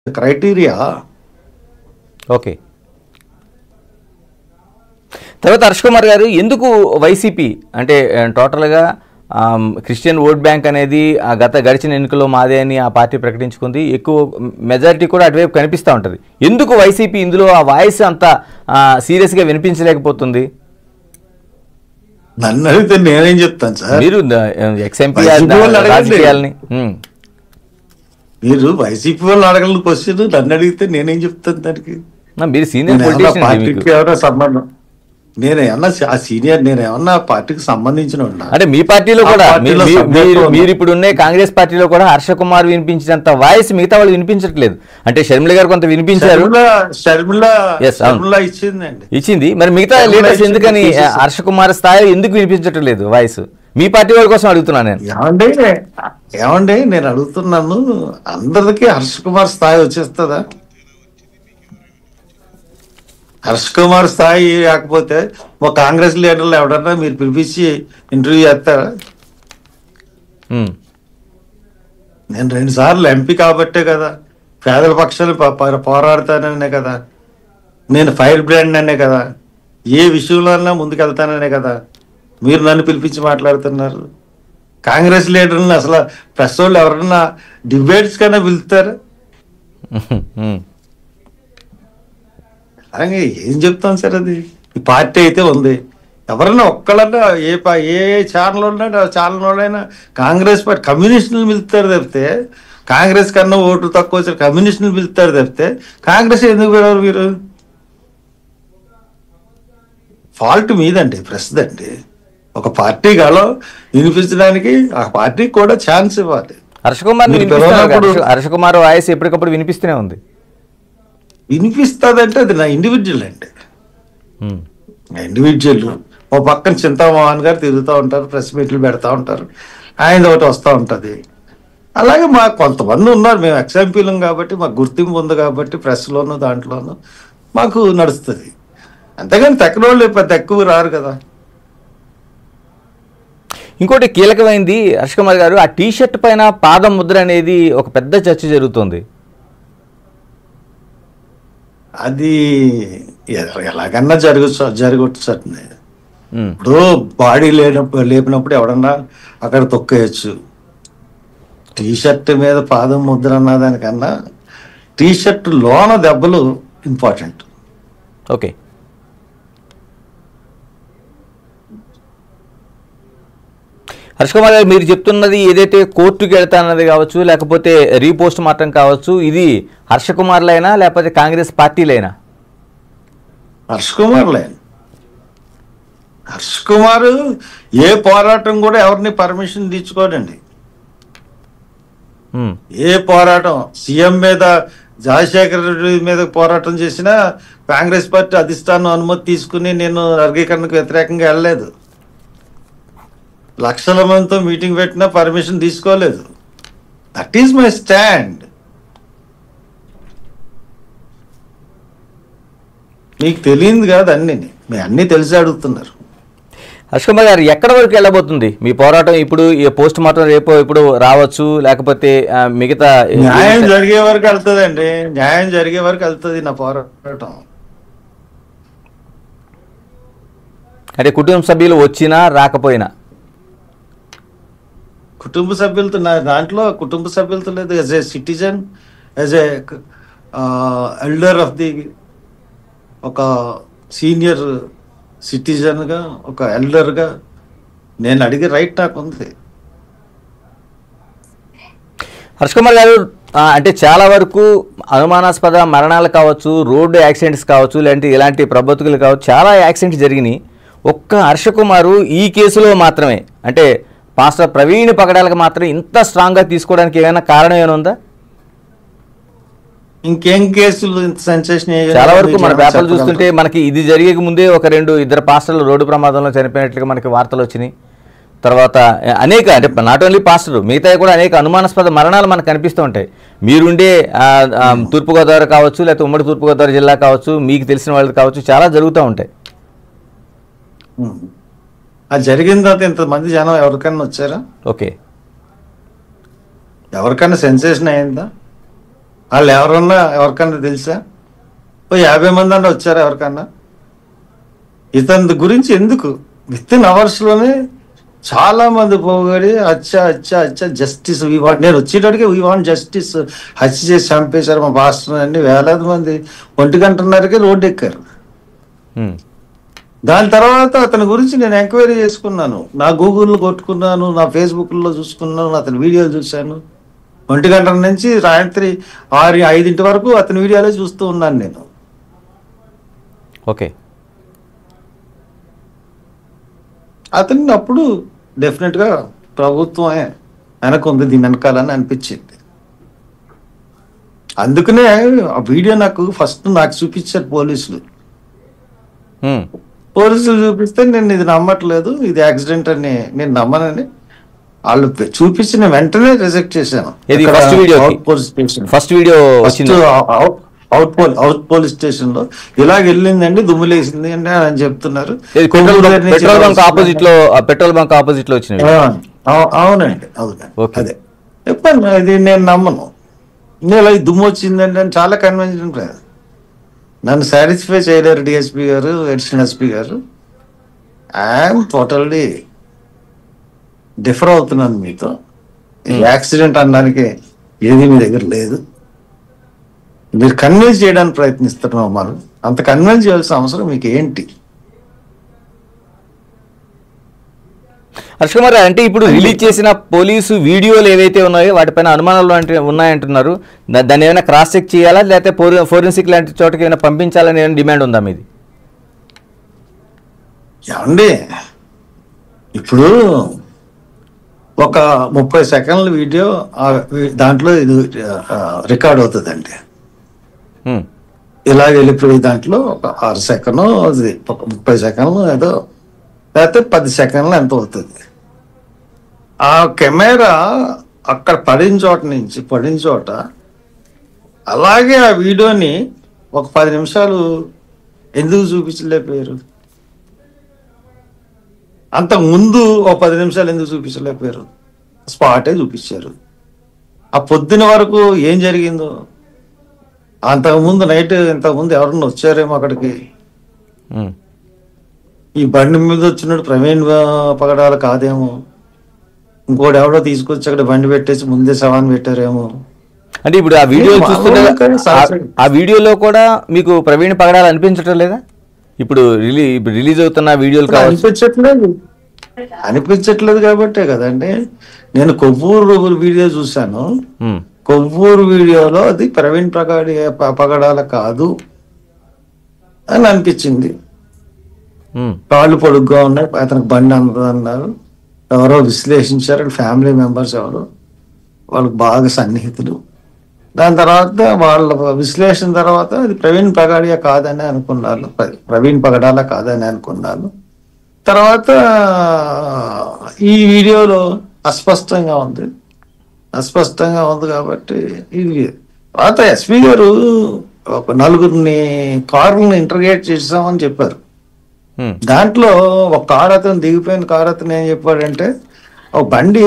Criteria. Okay. తర్వాత హర్ష్ కుమార్ గారు ఎందుకు వైసీపీ అంటే టోటల్గా క్రిస్టియన్ ఓట్ బ్యాంక్ అనేది గడిచిన ఎన్నికల్లో మాదే అని ఆ పార్టీ ప్రకటించుకుంది, ఎక్కువ మెజారిటీ కూడా అటువైపు కనిపిస్తూ ఉంటుంది. ఎందుకు వైసీపీ ఇందులో ఆ వాయిస్ అంత సీరియస్గా వినిపించలేకపోతుంది? నన్ను అడిగితే నేనేం చెప్తాను సార్? మీరు ఎక్స్ఎంపీ రాజకీయాలని మీరు వైసీపీ వాళ్ళు అడగలను క్వశ్చన్, నన్ను అడిగితే నేనేం చెప్తాను దానికి? మీరు సీనియర్ పొలిటీషియన్, పార్టీకి ఎవరైనా సంబంధం, నేనేమన్నా ఆ సీనియర్, నేనేమన్నా పార్టీకి సంబంధించిన అంటే మీ పార్టీలో కూడా మీరు ఇప్పుడు ఉన్న కాంగ్రెస్ పార్టీలో కూడా హర్ష కుమార్ వినిపించినంత వాయిస్ మిగతా వాళ్ళు వినిపించట్లేదు. అంటే షర్మిల గారు కొంత వినిపించారు, ఇచ్చింది, మరి మిగతా లీడర్స్ ఎందుకని హర్ష కుమార్ స్థాయి ఎందుకు వినిపించట్లేదు వాయిస్? మీ పార్టీ వాళ్ళ కోసం అడుగుతున్నాను నేను. ఏమండి నేను అడుగుతున్నాను, అందరికీ హర్ష కుమార్ స్థాయి వచ్చేస్తుందా? హర్ష్ కుమార్ స్థాయి కాకపోతే ఒక కాంగ్రెస్ లీడర్లు ఎవడన్నా మీరు పిలిపించి ఇంటర్వ్యూ చేస్తారా? నేను 2 సార్లు ఎంపీ కాబట్టే కదా, పేదల పక్షాలు పోరాడతాననే కదా, నేను ఫైర్ బ్రాండ్ అనే కదా, ఏ విషయంలో ముందుకెళ్తాననే కదా మీరు నన్ను పిలిపించి మాట్లాడుతున్నారు. కాంగ్రెస్ లీడర్ని అసలు ప్రెస్ వాళ్ళు ఎవరన్నా డిబేట్స్ కన్నా పిలుస్తారు? అలాగే ఏం చెప్తాం సార్? అది ఈ పార్టీ అయితే ఉంది, ఎవరైనా ఒక్కళ్ళన్నా ఏ ఛానల్లోనైనా కాంగ్రెస్ పార్టీ కమ్యూనిస్టులు పిలుస్తారు తప్పితే, కాంగ్రెస్ కన్నా ఓటు తక్కువ వచ్చారు కమ్యూనిస్టులు పిలుస్తారు తప్పితే కాంగ్రెస్ ఎందుకు పిలవరు? మీరు ఫాల్ట్ మీదండి, ప్రెస్దండి. ఒక పార్టీ గాలో వినిపించడానికి ఆ పార్టీకి కూడా ఛాన్స్ ఇవ్వాలి. హర్ష కుమార్ వాయిస్ ఎప్పటికప్పుడు వినిపిస్తూనే ఉంది. వినిపిస్తుంది అంటే అది నా ఇండివిజువల్ అండి, ఇండివిజువల్. ఓ పక్కన చింతామోహన్ గారు తిరుగుతూ ఉంటారు, ప్రెస్ మీట్లు పెడతా ఉంటారు, ఆయన ఒకటి వస్తూ ఉంటుంది. అలాగే మాకు కొంతమంది ఉన్నారు, మేము ఎక్స్ఎంపీలం కాబట్టి మాకు గుర్తింపు ఉంది కాబట్టి ప్రెస్లోను దాంట్లోనూ మాకు నడుస్తుంది. అంతేగాని తక్కువ వాళ్ళు పెద్ద ఎక్కువ రారు కదా. ఇంకోటి కీలకమైంది హర్ష్ కుమార్ గారు, ఆ టీషర్ట్ పైన పాదం ముద్ర అనేది ఒక పెద్ద చర్చ జరుగుతుంది. అది ఎలాగన్నా జరగవచ్చు సార్. ఇప్పుడు బాడీ లేపినప్పుడు ఎవడన్నా అక్కడ తొక్కేయచ్చు. టీషర్ట్ మీద పాదం ముద్ర అన్నదానికన్నా టీషర్ట్ లోన దెబ్బలు ఇంపార్టెంట్. ఓకే. హర్ష్ కుమార్ గారు మీరు చెప్తున్నది ఏదైతే కోర్టుకి వెళ్తానన్నది కావచ్చు, లేకపోతే రీపోస్ట్ మార్టం కావచ్చు, ఇది హర్ష కుమార్లైనా లేకపోతే కాంగ్రెస్ పార్టీలైనా? హర్ష్ కుమార్లే. హర్ష్ కుమార్ ఏ పోరాటం కూడా ఎవరిని పర్మిషన్ తీసుకోడండి. ఏ పోరాటం సీఎం మీద, రాజశేఖర రెడ్డి మీద పోరాటం చేసినా కాంగ్రెస్ పార్టీ అధిష్టానం అనుమతి తీసుకుని నేను వర్గీకరణకు వ్యతిరేకంగా వెళ్ళలేదు. లక్షల మందితో మీటింగ్ పెట్టినా పర్మిషన్ తీసుకోలేదు. That is my stand. మీకు తెలియదు కాదు అన్ని, మీ అన్ని తెలిసి అడుగుతున్నారు. హర్ష్ కుమార్ గారు ఎక్కడ వరకు వెళ్ళబోతుంది మీ పోరాటం? ఇప్పుడు పోస్ట్ మార్టం రేపు ఇప్పుడు రావచ్చు, లేకపోతే మిగతా న్యాయం జరిగే వరకు వెళ్తుందండి, న్యాయం జరిగే వరకు వెళ్తుంది నా పోరాటం. అంటే కుటుంబ సభ్యులు వచ్చినా రాకపోయినా? కుటుంబ సభ్యులతో దాంట్లో కుటుంబ సభ్యులతో లేదు. As a citizen, as a elder of the, ఒక సీనియర్ సిటిజన్గా, ఒక ఎల్డర్గా నేను అడిగే రైట్ నాకు ఉంది. హర్ష్ కుమార్ గారు అంటే చాలా వరకు అనుమానాస్పద మరణాలు కావచ్చు, రోడ్డు యాక్సిడెంట్స్ కావచ్చు, లేదంటే ఇలాంటి ప్రబతుకులు కావచ్చు, చాలా యాక్సిడెంట్స్ జరిగినాయి. ఒక్క హర్ష కుమారు ఈ కేసులో మాత్రమే, అంటే పాస్టర్ ప్రవీణ్ పగడాలకు మాత్రం ఇంత స్ట్రాంగ్గా తీసుకోవడానికి ఏమైనా కారణం ఏమైనా ఉందా? ఇంకేం కేసులు ఇంత సెన్సేషన్? చాలా వరకు మన పేపర్లు చూస్తుంటే మనకి ఇది జరిగే ముందే ఇద్దరు పాస్టర్లు రోడ్డు ప్రమాదంలో చనిపోయినట్లుగా మనకి వార్తలు వచ్చినాయి. తర్వాత అనేక, అంటే నాట్ ఓన్లీ పాస్టర్, మిగతా కూడా అనేక అనుమానాస్పద మరణాలు మనకు కనిపిస్తూ ఉంటాయి. మీరుండే తూర్పుగోదావరి కావచ్చు, లేకపోతే ఉమ్మడి తూర్పుగోదావరి జిల్లా కావచ్చు, మీకు తెలిసిన వాళ్ళకి కావచ్చు, చాలా జరుగుతూ ఉంటాయి. అది జరిగిన తర్వాత ఇంతమంది జనం ఎవరికైనా వచ్చారా? ఓకే. ఎవరికైనా సెన్సేషన్ అయిందా? వాళ్ళు ఎవరికన్నా తెలుసా? ఓ 50 మంది అన్న వచ్చారా ఎవరికన్నా? ఇతని గురించి ఎందుకు విత్ ఇన్ అవర్స్ లోనే చాలా మంది పోగొడి అచ్చా జస్టిస్ నేను వచ్చేటడికి వీ వాంట్ జస్టిస్, హత్య చేసి చంపేశారు మా పాస్టర్ అని వేలాది మంది 1:30కి రోడ్డు ఎక్కారు. దాని తర్వాత అతని గురించి నేను ఎంక్వైరీ చేసుకున్నాను, నా గూగుల్లో కొట్టుకున్నాను, నా ఫేస్బుక్లో చూసుకున్నాను, అతని వీడియోలు చూశాను. 1:00 నుంచి రాత్రి 6-5 వరకు అతని వీడియోలే చూస్తూ ఉన్నాను నేను. ఓకే. అతన్ని అప్పుడు డెఫినెట్గా ప్రభుత్వమే వెనకుంది దీని వెనకాలని అనిపించింది. అందుకనే ఆ వీడియో నాకు చూపించారు పోలీసులు. చూపిస్తే నేను ఇది నమ్మట్లేదు, ఇది యాక్సిడెంట్ అని నేను నమ్మనని వాళ్ళు చూపించిన వెంటనే రిజెక్ట్ చేశాను. అవుట్ పోలీస్ స్టేషన్ లో ఇలాగ వెళ్ళిందండి, దుమ్ములేసింది అంటే అని చెప్తున్నారు. పెట్రోల్ బంక్ ఆపోజిట్ లో వచ్చింది. అవునండి. అదే చెప్పాను, ఇది నేను నమ్మను. ఇలా దుమ్ము వచ్చిందండి అని చాలా కన్విన్షన్ లేదు. నన్ను సాటిస్ఫై చేయలేరు డిఎస్పీ గారు, అడిషనల్ ఎస్పీ గారు. ఐఎమ్ టోటల్లీ డిఫర్ అవుతున్నాను మీతో. యాక్సిడెంట్ అనడానికి ఏది మీ దగ్గర లేదు. మీరు కన్విన్స్ చేయడానికి ప్రయత్నిస్తున్నాం. మనం అంత కన్విన్స్ చేయాల్సిన అవసరం మీకు ఏంటి? హర్ష కుమార్, అంటే ఇప్పుడు రిలీజ్ చేసిన పోలీసు వీడియోలు ఏవైతే ఉన్నాయో వాటిపైన అనుమానాలు ఉన్నాయంటున్నారు. దాన్ని ఏమైనా క్రాస్ చెక్ చేయాలా, లేకపోతే ఫోరెన్సిక్ లాంటి చోటకి ఏమైనా పంపించాలని ఏమైనా డిమాండ్ ఉందా మీది? ఏమండి, ఇప్పుడు ఒక 30 సెకండ్ల వీడియో దాంట్లో ఇది రికార్డ్ అవుతుందండి. ఇలా వెళ్ళిపోయే దాంట్లో ఒక 6 సెకండ్, ఒక 30 సెకండ్లు ఏదో, లేకపోతే 10 సెకండ్లు ఎంత అవుతుంది. ఆ కెమెరా అక్కడ పడిన చోట అలాగే ఆ వీడియోని ఒక 10 నిమిషాలు ఎందుకు చూపించలేకపోయారు? అంతకు ముందు ఒక 10 నిమిషాలు ఎందుకు చూపించలేకపోయారు? స్పాటే చూపించారు. ఆ పొద్దున వరకు ఏం జరిగిందో, అంతకుముందు నైట్ ఇంతకుముందు ఎవరన్నా వచ్చారేమో అక్కడికి. ఈ బండి మీద వచ్చినట్టు ప్రవీణ్ పగడాలు కాదేమో, ఇంకోటి ఎవడో తీసుకొచ్చి అక్కడ బండి పెట్టేసి ముందే శవాన్ని పెట్టారేమో. అంటే ఇప్పుడు ఆ వీడియో చూస్తుంటే ఆ వీడియోలో కూడా మీకు ప్రవీణ్ పగడాలు అనిపించటం లేదా? ఇప్పుడు రిలీజ్ అవుతున్న వీడియోలు అనిపించట్లేదు కాబట్టే కదండి. నేను కొవ్వూరు వీడియో చూశాను. కొవ్వూరు వీడియోలో అది ప్రవీణ్ పగడాల కాదు అని అనిపించింది. కాళ్ళు పొడుగ్గా ఉన్నాయి, అతనికి బండి అన్నారు, ఎవరో విశ్లేషించారు. ఫ్యామిలీ మెంబర్స్ ఎవరు, వాళ్ళకి బాగా సన్నిహితులు. దాని తర్వాత వాళ్ళ విశ్లేషణ తర్వాత అది ప్రవీణ్ పగడాల కాదని అనుకున్నాను. తర్వాత ఈ వీడియోలో అస్పష్టంగా ఉంది కాబట్టి ఇది. తర్వాత ఎస్పీ గారు ఒక 4 కార్లను ఇంటర్గేట్ చేసామని చెప్పారు. దాంట్లో ఒక కారు అతను దిగిపోయిన కారు అతను ఏం చెప్పాడంటే, ఒక బండి